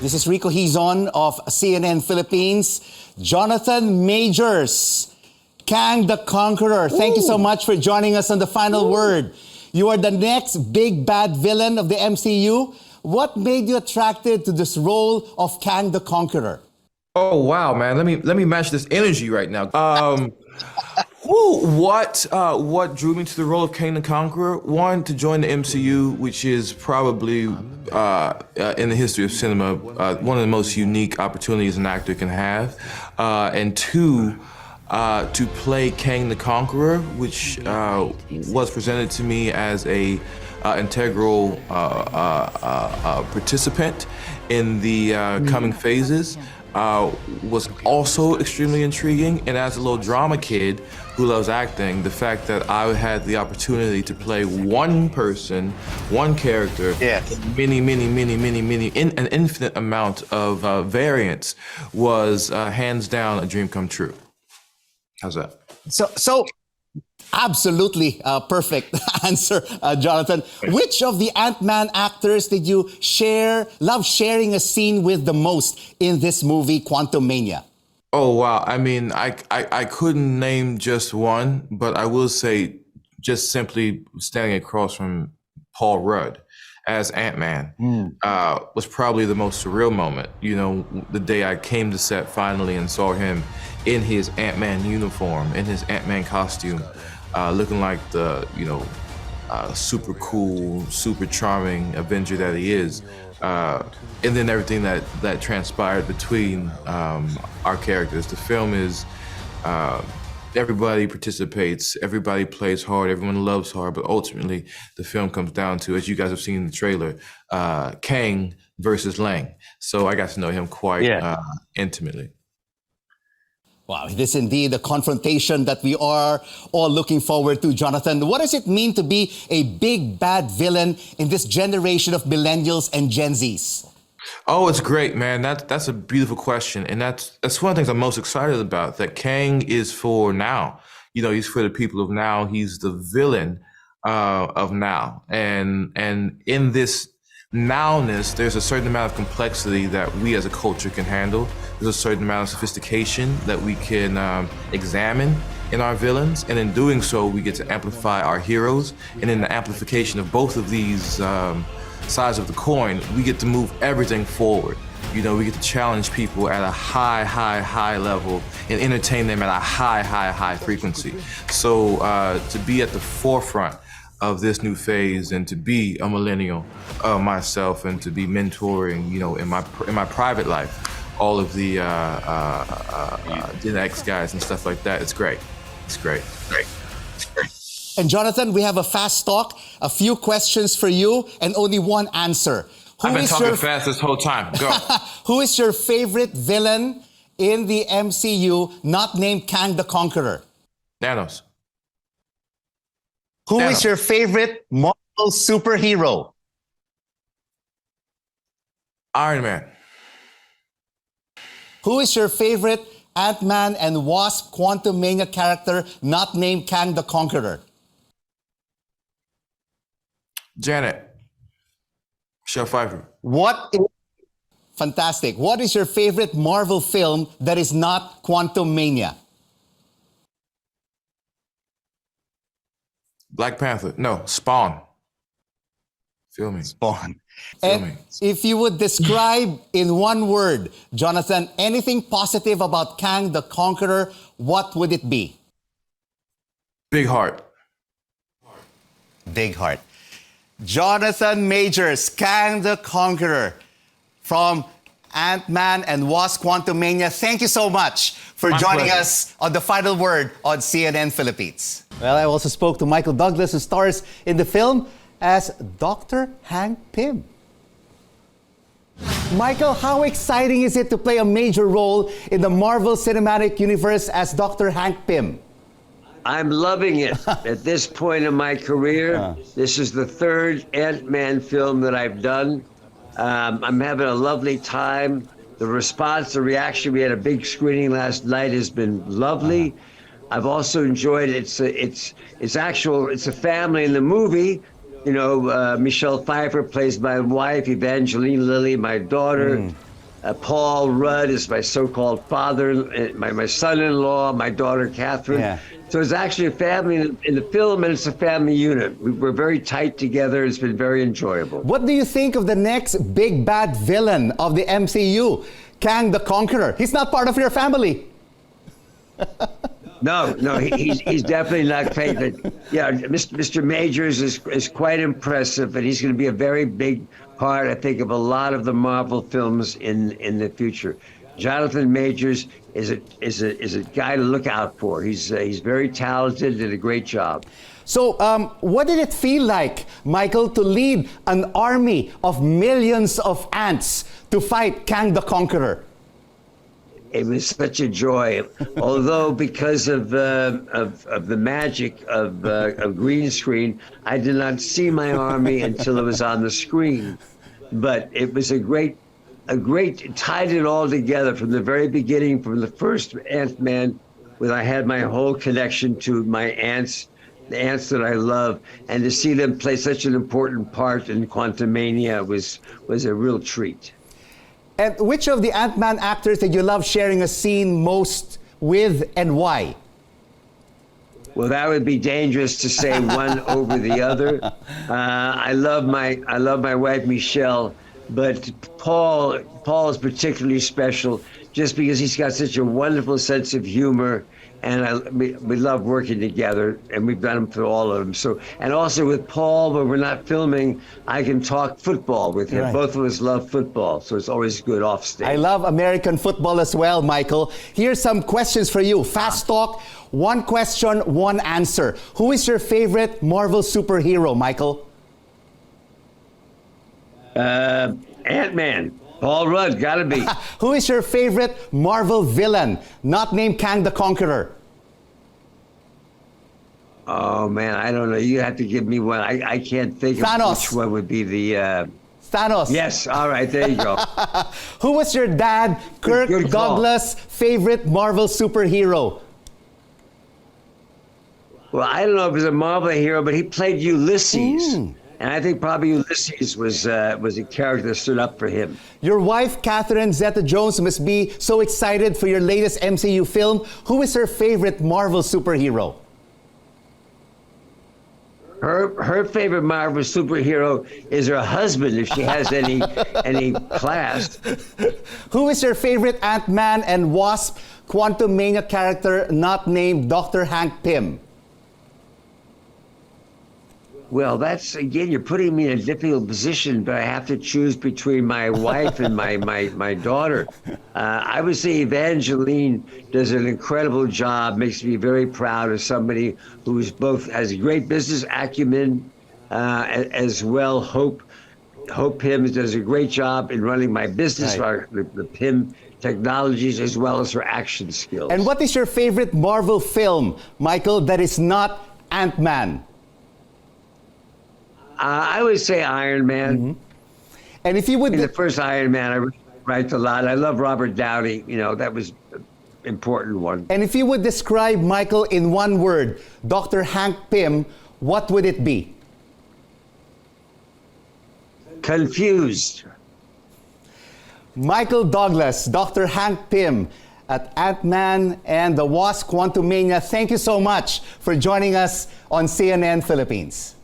This is Rico Hizon of CNN Philippines. Jonathan Majors, Kang the Conqueror. Thank you so much for joining us on The Final Word. You are the next big bad villain of the MCU. What made you attracted to this role of Kang the Conqueror? Oh wow, man! Let me match this energy right now. What drew me to the role of Kang the Conqueror? One, to join the MCU, which is probably in the history of cinema one of the most unique opportunities an actor can have, and two, to play Kang the Conqueror, which was presented to me as a integral participant in the coming phases. Was also extremely intriguing, and as a little drama kid who loves acting, the fact that I had the opportunity to play one person, one character, an infinite amount of variants was hands down a dream come true. How's that? So absolutely perfect answer, Jonathan. Which of the Ant-Man actors did you love sharing a scene with the most in this movie, Quantumania? Oh, wow. I mean, I couldn't name just one, but I will say just simply standing across from Paul Rudd as Ant-Man was probably the most surreal moment. You know, the day I came to set finally and saw him in his Ant-Man uniform, in his Ant-Man costume, looking like the, super cool, super charming Avenger that he is. And then everything that transpired between our characters. The film is, everybody participates, everybody plays hard, everyone loves hard, but ultimately the film comes down to, as you guys have seen in the trailer, Kang versus Lang. So I got to know him quite intimately. Wow, it is indeed a confrontation that we are all looking forward to, Jonathan. What does it mean to be a big bad villain in this generation of millennials and Gen Zs? Oh, it's great, man. That's a beautiful question. And that's one of the things I'm most excited about, that Kang is for now. You know, he's for the people of now. He's the villain of now. And in this nowness, there's a certain amount of complexity that we as a culture can handle. There's a certain amount of sophistication that we can examine in our villains. And in doing so, we get to amplify our heroes. And in the amplification of both of these sides of the coin, we get to move everything forward. You know, we get to challenge people at a high level and entertain them at a high frequency. So to be at the forefront of this new phase, and to be a millennial myself, and to be mentoring, in my private life, all of the Gen X guys and stuff like that, it's great. It's great. And Jonathan, we have a fast talk, a few questions for you, and only one answer. I've been talking fast this whole time. Go. Who is your favorite villain in the MCU, not named Kang the Conqueror? Thanos. Who is your favorite Marvel superhero? Iron Man. Who is your favorite Ant-Man and Wasp Quantumania character not named Kang the Conqueror? Janet. Michelle Pfeiffer. Fantastic. What is your favorite Marvel film that is not Quantumania? Black Panther. No, Spawn. Feel me? Spawn. And if you would describe in one word, Jonathan, anything positive about Kang the Conqueror, what would it be? Big heart. Big heart. Jonathan Majors, Kang the Conqueror from Ant-Man and Wasp Quantumania. Thank you so much for joining us on The Final Word on CNN Philippines. Well, I also spoke to Michael Douglas, who stars in the film as Doctor Hank PYM. Michael, how exciting is it to play a major role in the Marvel Cinematic Universe as Doctor Hank PYM? I'm loving it. At this point in my career, this is the third Ant-Man film that I've done. I'm having a lovely time. The response, the reaction, we had a big screening last night, has been lovely. I've also enjoyed it. It's a family in the movie. You know, Michelle Pfeiffer plays my wife, Evangeline Lilly, my daughter. Paul Rudd is my so-called father, my son-in-law, my daughter Catherine. Yeah. So it's actually a family in the film, and it's a family unit. We're very tight together. It's been very enjoyable. What do you think of the next big bad villain of the MCU, Kang the Conqueror? He's not part of your family. No, he's definitely not favorite. Yeah, Mr. Majors is quite impressive, and he's going to be a very big part, I think, of a lot of the Marvel films in the future. Jonathan Majors is a guy to look out for. He's very talented and did a great job. So, what did it feel like, Michael, to lead an army of millions of ants to fight Kang the Conqueror? It was such a joy, although because of the magic of green screen, I did not see my army until it was on the screen. But it was a great, tied it all together from the very beginning, from the first Ant-Man, when I had my whole connection to my ants, the ants that I love, and to see them play such an important part in Quantumania was a real treat. And which of the Ant-Man actors did you love sharing a scene most with, and why? Well, that would be dangerous to say one over the other. I love my wife Michelle, but Paul is particularly special just because he's got such a wonderful sense of humor, and we love working together, and we've done them for all of them. So, and also with Paul, when we're not filming, I can talk football with him. Right. Both of us love football, so it's always good off stage. I love American football as well, Michael. Here's some questions for you. Fast talk, one question, one answer. Who is your favorite Marvel superhero, Michael? Ant-Man. Paul Rudd, gotta be. Who is your favorite Marvel villain, not named Kang the Conqueror? Oh man, I don't know. You have to give me one. I can't think Thanos. of which one would be the. Thanos. Yes. All right. There you go. Who was your dad, Kirk Good call. Douglas' favorite Marvel superhero? Well, I don't know if he was a Marvel hero, but he played Ulysses, and I think probably Ulysses was a character that stood up for him. Your wife, Catherine Zeta-Jones, must be so excited for your latest MCU film. Who is her favorite Marvel superhero? Her favorite Marvel superhero is her husband, if she has any class. Who is your favorite Ant-Man and Wasp Quantumania character not named Doctor Hank PYM? Well, that's, again, you're putting me in a difficult position, but I have to choose between my wife and my daughter. I would say Evangeline does an incredible job, makes me very proud of somebody who's both has great business acumen as well. Hope PYM does a great job in running my business, Right. the PYM technologies, as well as her action skills. And what is your favorite Marvel film, Michael, that is not Ant-Man? I would say Iron Man. And if you would... In the first Iron Man, I liked a lot. I love Robert Downey. You know, that was an important one. And if you would describe Michael in one word, Dr. Hank PYM, what would it be? Confused. Michael Douglas, Dr. Hank PYM at Ant-Man and the Wasp Quantumania. Thank you so much for joining us on CNN Philippines.